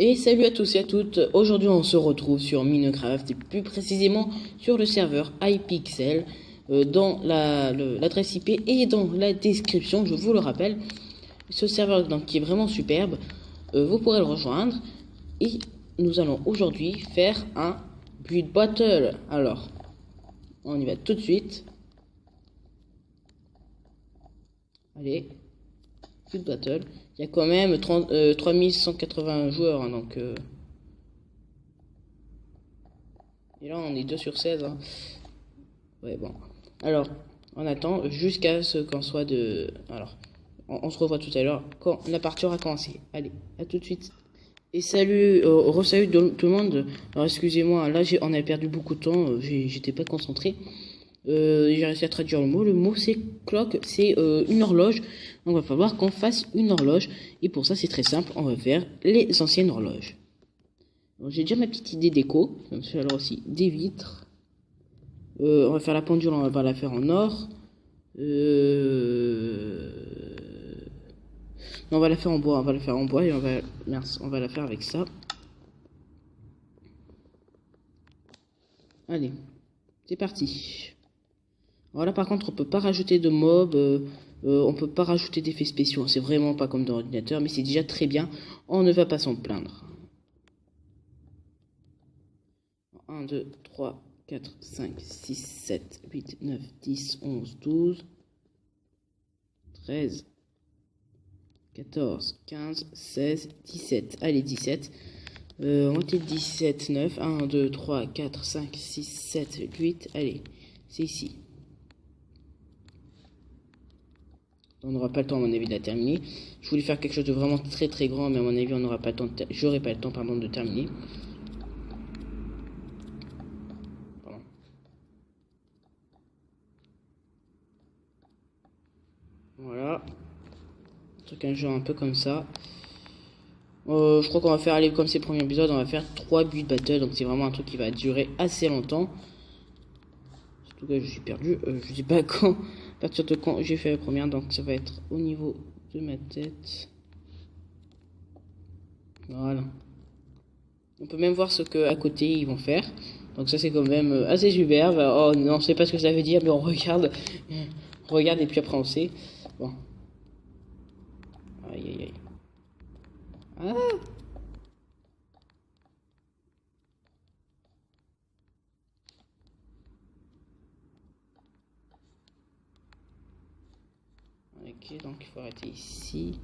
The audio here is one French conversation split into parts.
Et salut à tous et à toutes, aujourd'hui on se retrouve sur Minecraft et plus précisément sur le serveur Hypixel. Dans l'adresse IP et dans la description, je vous le rappelle, ce serveur donc, qui est vraiment superbe, vous pourrez le rejoindre. Et nous allons aujourd'hui faire un build battle. Alors, on y va tout de suite. Allez, build battle. Il y a quand même 3180 joueurs, hein, donc... Et là, on est 2 sur 16. Hein. Ouais, bon. Alors, on attend jusqu'à ce qu'on soit de... Alors, on se revoit tout à l'heure quand la partie aura commencé. Allez, à tout de suite. Et salut, re-salut tout le monde. Alors, excusez-moi, là, on a perdu beaucoup de temps. J'étais pas concentré. J'ai réussi à traduire le mot. Le mot, c'est clock, c'est une horloge. Donc, il va falloir qu'on fasse une horloge. Et pour ça, c'est très simple. On va faire les anciennes horloges. J'ai déjà ma petite idée déco. Alors aussi, des vitres. On va faire la pendule, on va la faire en or. Non, on va la faire en bois, et on va la faire avec ça. Allez, c'est parti. Voilà, par contre, on peut pas rajouter de mobs, on peut pas rajouter d'effets spéciaux. C'est vraiment pas comme dans l'ordinateur, mais c'est déjà très bien. On ne va pas s'en plaindre. 1, 2, 3, 4, 5, 6, 7, 8, 9, 10, 11, 12, 13, 14, 15, 16, 17. Allez, 17. On était 17, 9. 1, 2, 3, 4, 5, 6, 7, 8. Allez, c'est ici. On n'aura pas le temps, à mon avis, de la terminer. Je voulais faire quelque chose de vraiment très très grand, mais à mon avis, on n'aura pas le temps. J'aurai pas le temps, pardon, de terminer. Voilà. Un genre un peu comme ça. Je crois qu'on va faire, aller comme ces premiers épisodes, on va faire 3 build battle. Donc c'est vraiment un truc qui va durer assez longtemps. Surtout que je suis perdu. Je sais pas quand, à partir de quand j'ai fait la première. Donc ça va être au niveau de ma tête. Voilà. On peut même voir ce que à côté ils vont faire. Donc ça c'est quand même assez super. Oh non, on sait pas ce que ça veut dire, mais on regarde. On regarde et puis après on sait. Bon. Aïe aïe aïe. Ah! Ok, donc il faut arrêter ici.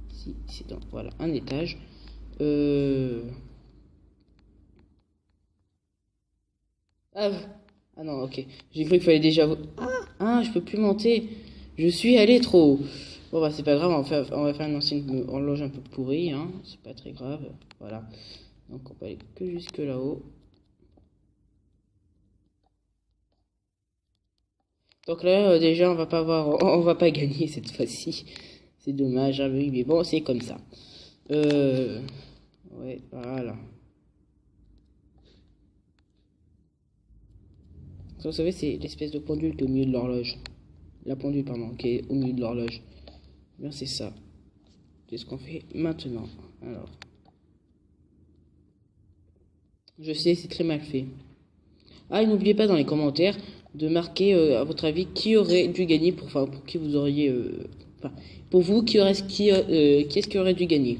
Ici, donc voilà, un étage. Ah non, ok. J'ai cru qu'il fallait déjà... Ah, je peux plus monter. Je suis allé trop haut. Bon bah c'est pas grave, on va faire une ancienne horloge un peu pourrie, hein. C'est pas très grave. Voilà. Donc on peut aller que jusque là-haut. Donc là déjà on va pas avoir, on va pas gagner cette fois-ci. C'est dommage, hein, oui, mais bon c'est comme ça. Ouais, voilà. Ça, vous savez, c'est l'espèce de pendule qui est au milieu de l'horloge. La pendule, pardon, qui est au milieu de l'horloge. Bien, c'est ça. C'est ce qu'on fait maintenant. Alors. Je sais, c'est très mal fait. Ah, et n'oubliez pas dans les commentaires de marquer, à votre avis, qui aurait dû gagner pour qui vous auriez... pour vous, qui est-ce qui aurait dû gagner?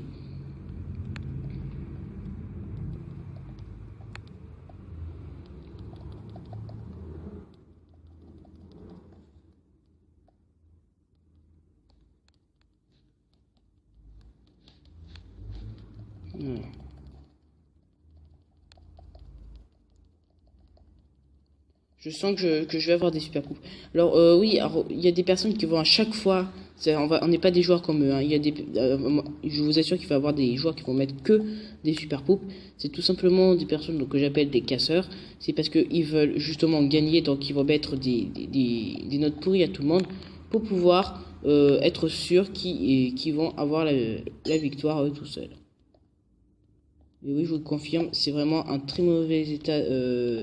Je sens que je vais avoir des super coupes. Alors oui, il y a des personnes qui vont à chaque fois. On n'est pas des joueurs comme eux. Hein. Il y a je vous assure qu'il va y avoir des joueurs qui vont mettre que des super poupes. C'est tout simplement des personnes donc, que j'appelle des casseurs. C'est parce qu'ils veulent justement gagner, donc ils vont mettre des notes pourries à tout le monde pour pouvoir être sûrs qu'ils vont avoir la victoire eux tout seuls. Et oui, je vous le confirme, c'est vraiment un très mauvais état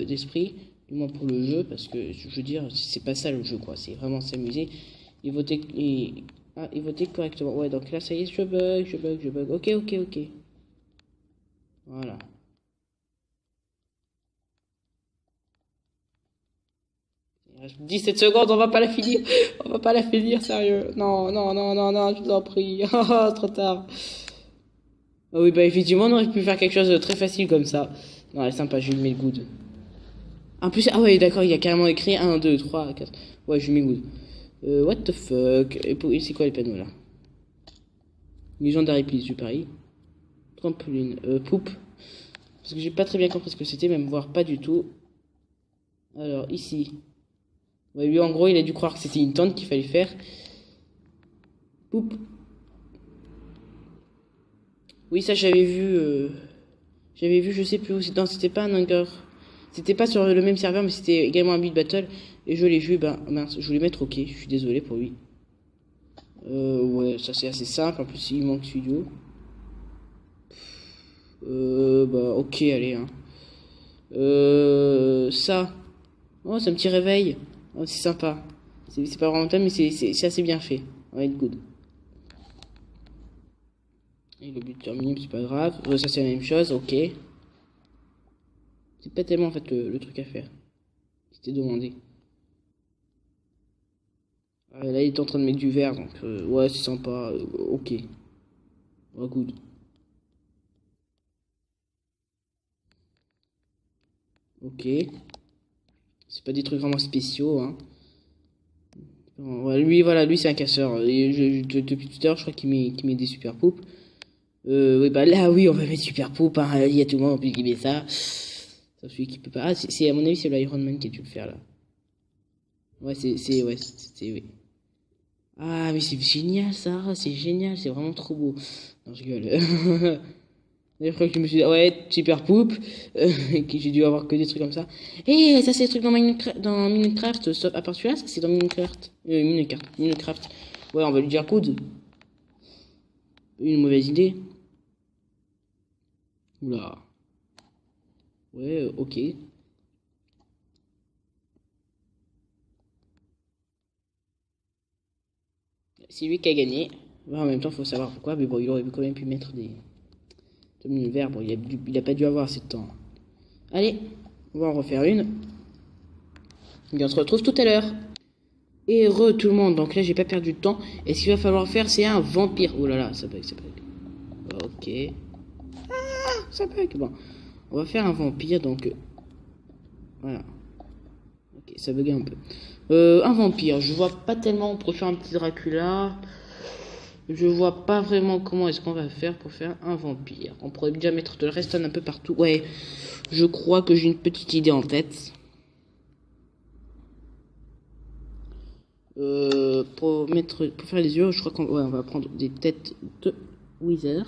d'esprit, du moins pour le jeu, parce que je veux dire, c'est pas ça le jeu, quoi. C'est vraiment s'amuser et voter et voter correctement. Ouais, donc là, ça y est, je bug. Ok, ok, ok. Voilà. Il reste 17 secondes, on va pas la finir. On va pas la finir, sérieux. Non, non, non, non, non, je vous en prie. Oh, trop tard. Ah oui, bah effectivement, on aurait pu faire quelque chose de très facile comme ça. Non, elle est sympa, je lui mets le good. En plus, ah ouais, d'accord, il y a carrément écrit 1, 2, 3, 4. Ouais, je lui mets good. What the fuck. Et c'est quoi les panneaux là? Légendary please, je parie. Trampoline. Poupe. Parce que j'ai pas très bien compris ce que c'était, même voire pas du tout. Alors, ici. Ouais, lui, en gros, il a dû croire que c'était une tente qu'il fallait faire. Poupe. Oui, ça, j'avais vu. J'avais vu, je sais plus où. Non, c'était pas un Hunger. C'était pas sur le même serveur, mais c'était également un Beat Battle. Et je l'ai vu, ben mince, je voulais mettre OK. Je suis désolé pour lui. Ouais, ça c'est assez simple. En plus, il manque studio. Bah, OK, allez, hein. Ça. Oh, c'est un petit réveil. Oh, c'est sympa. C'est pas vraiment mais c'est assez bien fait. Ouais, good. Et le but terminé, c'est pas grave. Ça, c'est la même chose, OK. C'est pas tellement en fait le truc à faire. C'était demandé. Là, il est en train de mettre du verre, donc ouais, c'est sympa. OK. Ouais, good. OK. C'est pas des trucs vraiment spéciaux, hein. Ouais, lui, voilà, lui, c'est un casseur. Et depuis tout à l'heure, je crois qu'il met des super poupes. Oui, bah là, oui, on va mettre super poupe, hein. Il y a tout le monde en plus qui met ça. Sauf celui qui peut pas. Ah, à mon avis, c'est l'Iron Man qui a dû le faire, là. Ouais, ouais, oui. Ah, mais c'est génial, ça. C'est génial, c'est vraiment trop beau. Non, je rigole. Je crois que je me suis dit, ouais, super poupe. Que j'ai dû avoir que des trucs comme ça. Et ça, c'est des trucs dans Minecraft. À part celui-là, ça, c'est dans Minecraft. Minecraft. Ouais, on va lui dire coude. Une mauvaise idée. Oula. Ouais, ok. C'est lui qui a gagné. Ouais, en même temps, faut savoir pourquoi. Mais bon, il aurait quand même pu mettre des. Comme le verre, bon, il a pas dû avoir assez de temps. Allez, on va en refaire une. Et on se retrouve tout à l'heure. Et tout le monde. Donc là, j'ai pas perdu de temps. Et ce qu'il va falloir faire, c'est un vampire. Oh là là, ça bug, ça bug. Ok. Ah, ça bug. Bon, on va faire un vampire. Donc voilà. Ok, ça buguait un peu. Un vampire. Je vois pas tellement pour faire un petit Dracula. Je vois pas vraiment comment est-ce qu'on va faire pour faire un vampire. On pourrait déjà mettre de la redstone un peu partout. Ouais, je crois que j'ai une petite idée en tête. Pour faire les yeux, je crois on va prendre des têtes de Wither.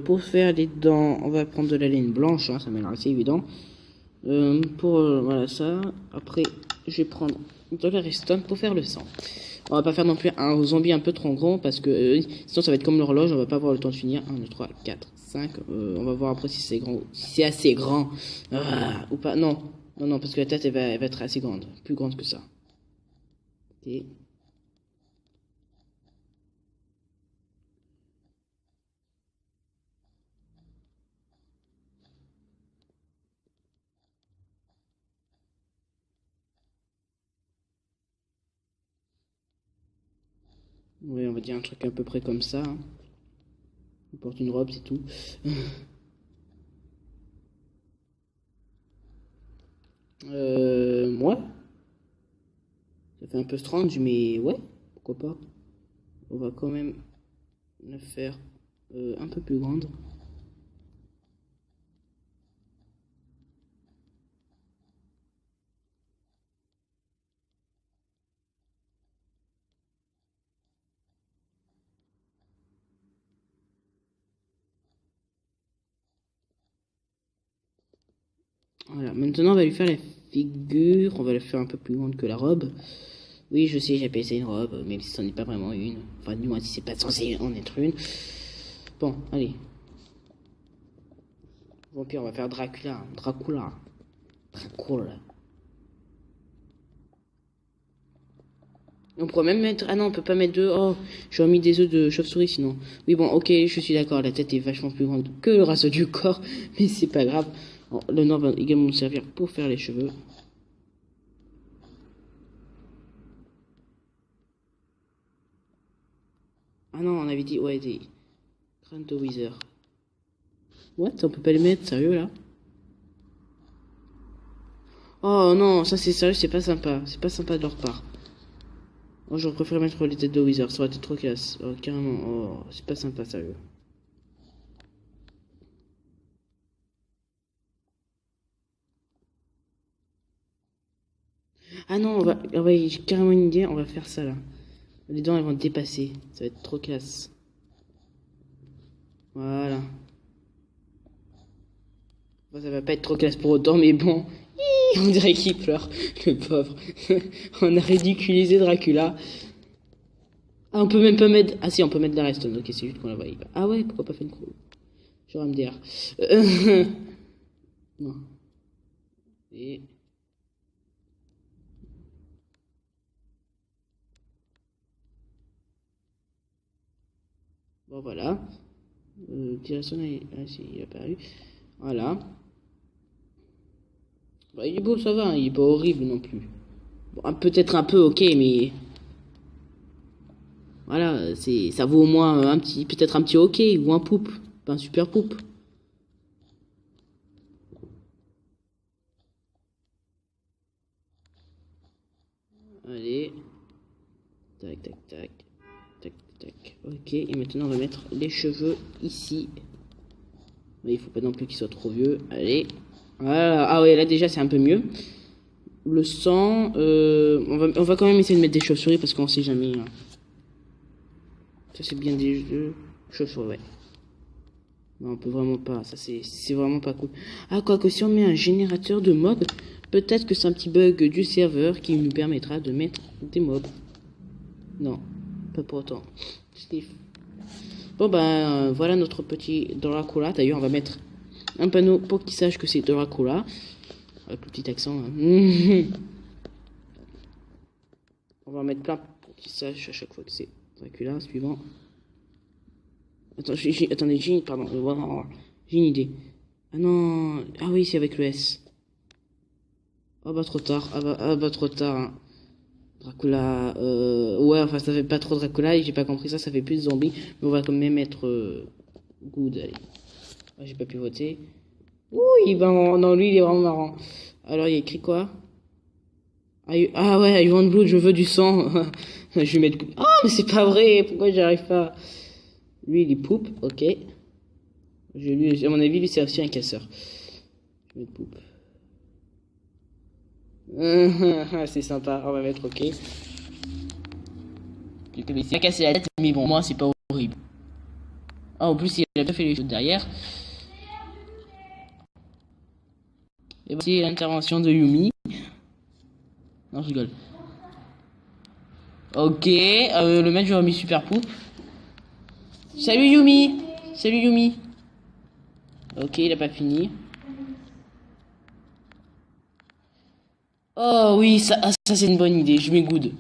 Pour faire les dents, on va prendre de la laine blanche, hein, ça m'a l'air assez évident. Voilà ça. Après, je vais prendre de la redstone pour faire le sang. On va pas faire non plus un zombie un peu trop grand parce que sinon ça va être comme l'horloge, on va pas avoir le temps de finir. 1, 2, 3, 4, 5. On va voir après si c'est grand, si c'est assez grand ou pas. Non, non, non, parce que la tête elle va être assez grande, plus grande que ça. Ok. Oui, on va dire un truc à peu près comme ça. Hein. On porte une robe, c'est tout. Moi, ça fait un peu strange, mais ouais, pourquoi pas. On va quand même la faire un peu plus grande. Voilà, maintenant on va lui faire la figure, on va la faire un peu plus grande que la robe. Oui, je sais, j'appelle ça une robe, même si ce n'est pas vraiment une. Enfin, du moins si c'est pas censé en être une. Bon, allez. Vampire, on va faire Dracula. Dracula. On pourrait même mettre... Ah non, on peut pas mettre deux... Oh, j'aurais mis des œufs de chauve-souris sinon. Oui, bon, ok, je suis d'accord. La tête est vachement plus grande que le reste du corps. Mais c'est pas grave. Bon, le nord va également nous servir pour faire les cheveux. Ah non, on avait dit... Ouais, des... crânes de Wither. What? On peut pas les mettre, sérieux, là? Oh non, ça c'est sérieux, c'est pas sympa. C'est pas sympa de leur part. Oh, j'aurais préféré mettre les têtes de Wither, ça aurait été trop classe. Oh, carrément, oh, c'est pas sympa, sérieux. Ah non, j'ai carrément une idée, on va faire ça là. Les dents elles vont dépasser, ça va être trop classe. Voilà. Bon, ça va pas être trop classe pour autant, mais bon. On dirait qu'il pleure, le pauvre. On a ridiculisé Dracula. Ah, on peut même pas mettre... Ah si, on peut mettre la reste. Ok, c'est juste qu'on la voit. Ah ouais, pourquoi pas faire une croix? J'aurais à me dire. Non. Et... Bon, voilà. Direction, ah si, il a apparu. Voilà. Bah, il est beau, ça va, hein, il est pas horrible non plus. Bon, peut-être un peu, ok, mais... Voilà, ça vaut au moins un petit... Peut-être un petit ok, ou un poupe. Pas un super poupe. Allez. Tac, tac, tac. Tac, tac. Ok, et maintenant on va mettre les cheveux ici. Mais il faut pas non plus qu'ils soient trop vieux. Allez. Voilà. Ah ouais, là déjà c'est un peu mieux. Le sang, on va quand même essayer de mettre des chauves-souris parce qu'on sait jamais. Hein. Ça c'est bien des chauves-souris, ouais. Non, on peut vraiment pas. Ça c'est vraiment pas cool. Ah, quoique si on met un générateur de mobs, peut-être que c'est un petit bug du serveur qui nous permettra de mettre des mobs. Non, pas pour autant. Sniff. Bon ben voilà notre petit Dracula. D'ailleurs on va mettre un panneau pour qu'il sache que c'est Dracula. Avec le petit accent. Hein. On va en mettre plein pour qu'il sache à chaque fois que c'est Dracula. Suivant. Attends, attendez, j'ai une idée. Ah non, ah oui c'est avec le S. Ah bah trop tard, ah bah trop tard. Hein. Dracula, ouais, enfin ça fait pas trop Dracula et j'ai pas compris ça, ça fait plus zombie. Mais on va quand même mettre good, allez. Ah, j'ai pas pu voter. Oui, ben non, lui il est vraiment marrant. Alors il y a écrit quoi? Ah ouais, I want blood, je veux du sang. Je vais mettre... Oh mais c'est pas vrai, pourquoi j'y arrive pas? Lui il est poupe, ok. À mon avis lui c'est aussi un casseur. Je vais mettre poupe. C'est sympa, on va mettre ok. Il s'est cassé la tête, mais bon, moi c'est pas horrible. Ah, en plus, il a pas fait les choses derrière. Et voici l'intervention de Yumi. Non, je rigole. Ok, le mec, j'aurais mis super poupe. Salut Yumi! Salut Yumi! Ok, il a pas fini. Oh oui, ça c'est une bonne idée, je mets good.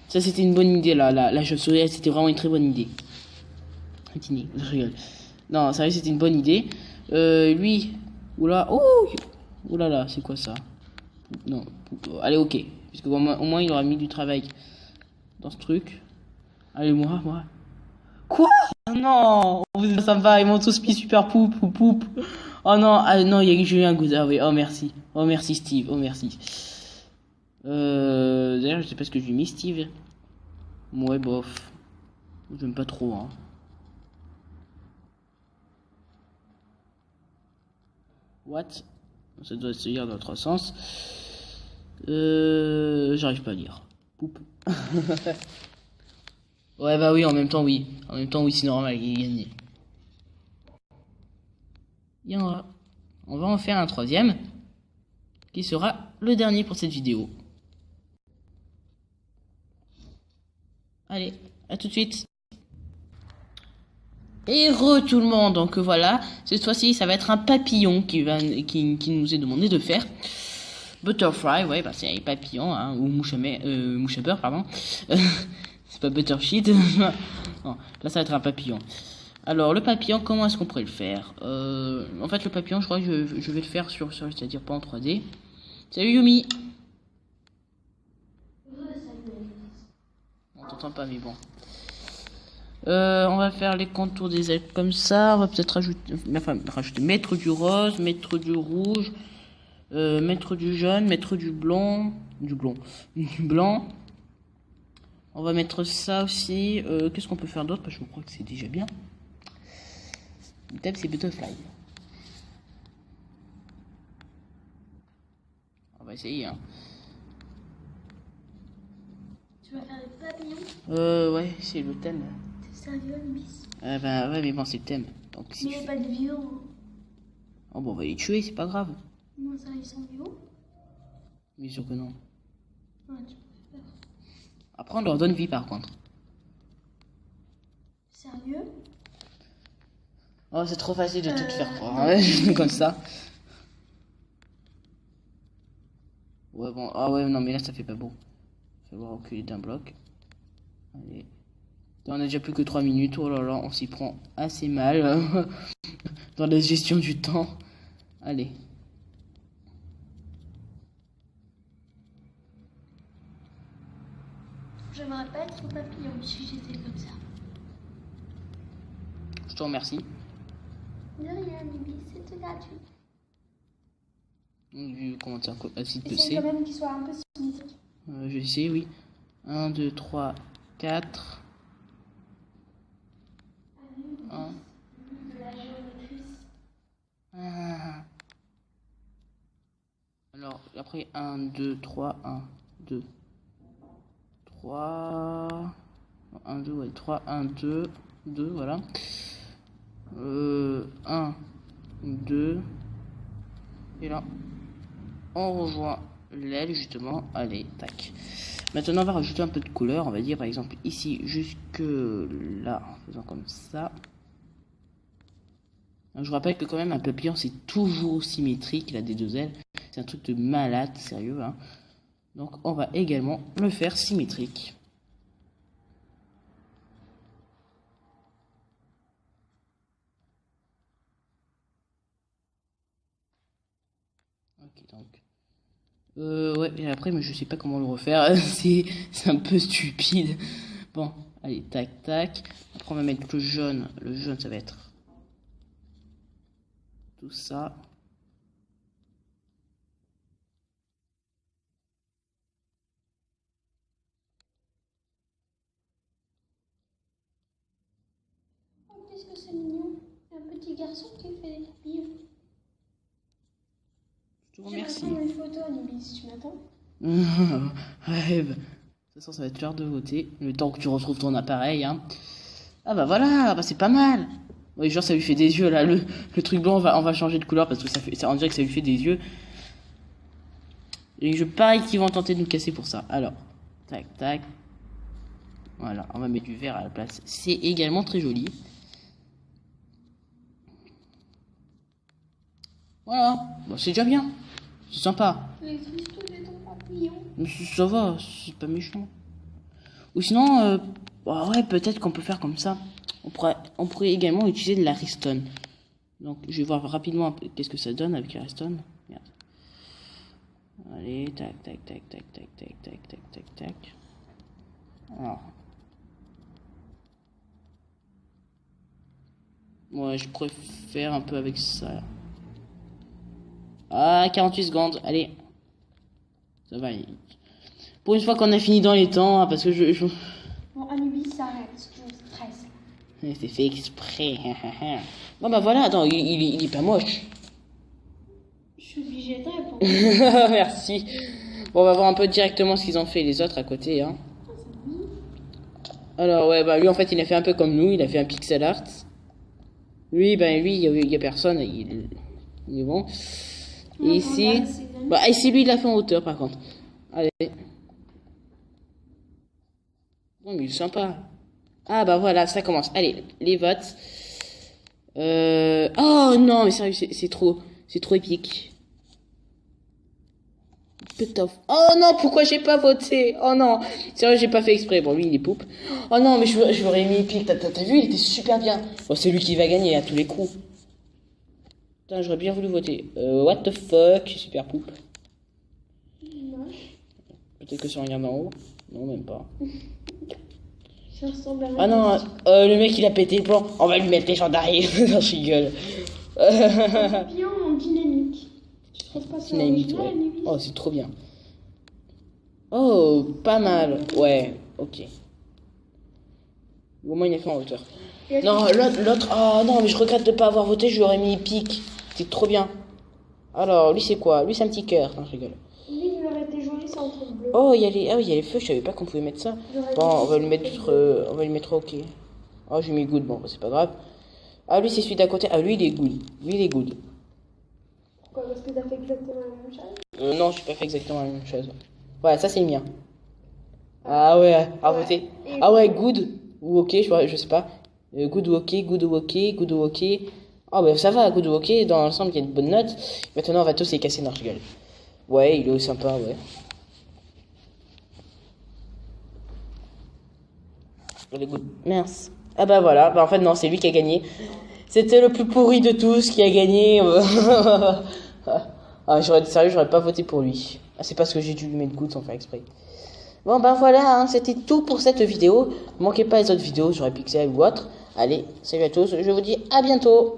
Ça c'était une bonne idée là, la chauve-souris, c'était vraiment une très bonne idée. Je rigole. Non, sérieux, c'était une bonne idée. Lui, oula, oh, oula là, c'est quoi ça? Non, allez, ok. Parce au moins il aura mis du travail dans ce truc. Allez, moi. Quoi? Non, ça va, ils m'ont tous mis super poupe. Oh non, ah non, j'ai eu un goût. Ah oui, oh merci. Oh merci Steve, oh merci. D'ailleurs, je sais pas ce que j'ai mis Steve. Ouais, bof. J'aime pas trop, hein. What? Ça doit se lire dans l'autre sens. J'arrive pas à lire. Poupe. Ouais, bah oui, en même temps, oui. En même temps, oui, c'est normal, il est gagné. Il y en aura. On va en faire un troisième, qui sera le dernier pour cette vidéo. Allez, à tout de suite. Et re tout le monde, donc voilà, cette fois-ci ça va être un papillon qui nous est demandé de faire. Butterfly, ouais, bah c'est un papillon, hein, ou mouche à beurre, pardon. C'est pas buttersheet. Non, là ça va être un papillon. Alors le papillon, comment est-ce qu'on pourrait le faire? En fait le papillon, je crois que je vais le faire sur c'est-à-dire pas en 3D. Salut Yumi. On t'entend pas mais bon. On va faire les contours des ailes comme ça. On va peut-être rajouter mettre du rose, mettre du rouge, mettre du jaune, mettre du blanc, du blanc. On va mettre ça aussi. Qu'est-ce qu'on peut faire d'autre? Parce que je crois que c'est déjà bien. Le thème c'est Butterfly. On va essayer. Hein. Tu vas faire des papillons? Ouais, c'est le thème. T'es sérieux, Bis? Bah ouais, mais bon, c'est le thème. Donc, si Mais il n'y a pas de violon. Oh bon, on va les tuer, c'est pas grave. Comment ça, ils sont violons? Bien sûr que non. Ouais, tu peux faire. Après, on leur donne vie par contre. Sérieux? Oh, c'est trop facile de tout faire croire. Hein, comme ça. Ouais, bon. Ah ouais, non, mais là, ça fait pas beau. Je vais voir reculer d'un bloc. Allez. On a déjà plus que 3 minutes. Oh là là, on s'y prend assez mal. Dans la gestion du temps. Allez. J'aimerais pas être un papillon si j'étais comme ça. Je te remercie. De rien, Bibi, c'était gratuit. Vu comment c'est un site de Essaye C. quand même qu'il soit un peu symétrique. Je vais essayer, oui. 1, 2, 3, 4. 1. De la géométrie. Alors, après 1, 2, 3, 1, 2, 3. 1, 2, ouais, 3, 1, 2, 2, voilà. 1, 2. Et là, on rejoint l'aile justement. Allez, tac. Maintenant, on va rajouter un peu de couleur. On va dire par exemple ici jusque là, en faisant comme ça. Je vous rappelle que quand même un papillon c'est toujours symétrique, il a des deux ailes. C'est un truc de malade, sérieux. Hein. Donc on va également le faire symétrique. Ok donc. Ouais, et après, mais je sais pas comment le refaire. c'est un peu stupide. Bon, allez, tac, tac. Après, on va mettre le jaune. Le jaune, ça va être tout ça. Oh, qu'est-ce que c'est mignon. Un petit garçon qui fait des papillons. Je te remercie. Je vais prendre une photo, Nibis, tu m'attends? Ouais, bah, de toute façon, ça va être l'heure de voter. Le temps que tu retrouves ton appareil. Hein. Ah bah voilà, bah c'est pas mal. Oui, genre ça lui fait des yeux là. Le truc blanc, on va changer de couleur parce que on dirait que ça lui fait des yeux. Et je parie qu'ils vont tenter de nous casser pour ça. Alors, tac, tac. Voilà, on va mettre du vert à la place. C'est également très joli. Voilà, bon, c'est déjà bien. C'est sympa. Les cristaux de ton papillon. Ça va, c'est pas méchant. Ou sinon, bah ouais, peut-être qu'on peut faire comme ça. On pourrait également utiliser de la Restone. Donc, je vais voir rapidement qu'est-ce que ça donne avec la Restone. Merde. Allez, tac, tac, tac, tac, tac, tac, tac, tac, tac, tac. Alors. Ouais, je préfère un peu avec ça. Ah, 48 secondes, allez. Ça va. Pour une fois qu'on a fini dans les temps, hein, parce que je... Bon, Anubis, arrête, tu me stresses. C'est fait exprès. Bon bah voilà, attends, il est pas moche. Je suis obligée de répondre. Merci. Bon, on va voir un peu directement ce qu'ils ont fait les autres à côté. Hein. Alors ouais, bah lui en fait il a fait un peu comme nous, il a fait un pixel art. Lui, ben lui, il y a personne, il est bon. Et ici, bah ici lui il l'a fait en hauteur par contre. Allez. Bon, mais il est sympa. Ah bah voilà, ça commence. Allez, les votes. Oh non, mais sérieux, c'est trop épique. Oh non, pourquoi j'ai pas voté? Oh non, sérieux, j'ai pas fait exprès. Bon, lui, il est poupe. Oh non, mais je l'aurais mis épique. T'as vu, il était super bien. Bon, c'est lui qui va gagner à tous les coups. Putain, j'aurais bien voulu voter. What the fuck, super poupe. Peut-être que si on regarde en haut. Non, même pas. Ça ressemble à Ah non, le mec il a pété le plan. On va lui mettre les gendarmes. Non, je rigole. Papillon en dynamique. Je trouve pas ça Dynamite, original, ouais. lui. Oh, c'est trop bien. Oh, pas mal. Ouais, ok. Au moins il est fait en hauteur. Non, l'autre. Oh non, mais je regrette de pas avoir voté. Je lui aurais mis épique. C'est trop bien. Alors, lui c'est quoi? Lui c'est un petit cœur. Non, je rigole. Lui, il aurait été joli, c'est entre bleu. Oh, il y a les, ah oui, il y a les feux. Je savais pas qu'on pouvait mettre ça. Bon, on va lui mettre ok. Oh, j'ai mis good. Bon, bah, c'est pas grave. Ah, lui c'est celui d'à côté. Ah, lui il est good. Lui il est good. Pourquoi? Parce que t'as fait exactement la même chose. Non, je n'ai pas fait exactement la même chose. Ouais, ça c'est le mien. Ah ouais, à voter. Ah ouais, good ou ok, je sais pas. Good ou ok, good ou ok, good ou ok. Ah bah ça va, good ou ok, dans l'ensemble il y a une bonne note. Maintenant on va tous les casser, non, je rigole. Ouais, il est sympa, ouais. Il est good. Merci. Ah bah voilà, bah en fait non, c'est lui qui a gagné. C'était le plus pourri de tous qui a gagné. Ah, sérieux, j'aurais pas voté pour lui. Ah, c'est parce que j'ai dû lui mettre good sans faire exprès. Bon ben voilà, hein, c'était tout pour cette vidéo. Ne manquez pas les autres vidéos sur Pixel ou autre. Allez, salut à tous, je vous dis à bientôt.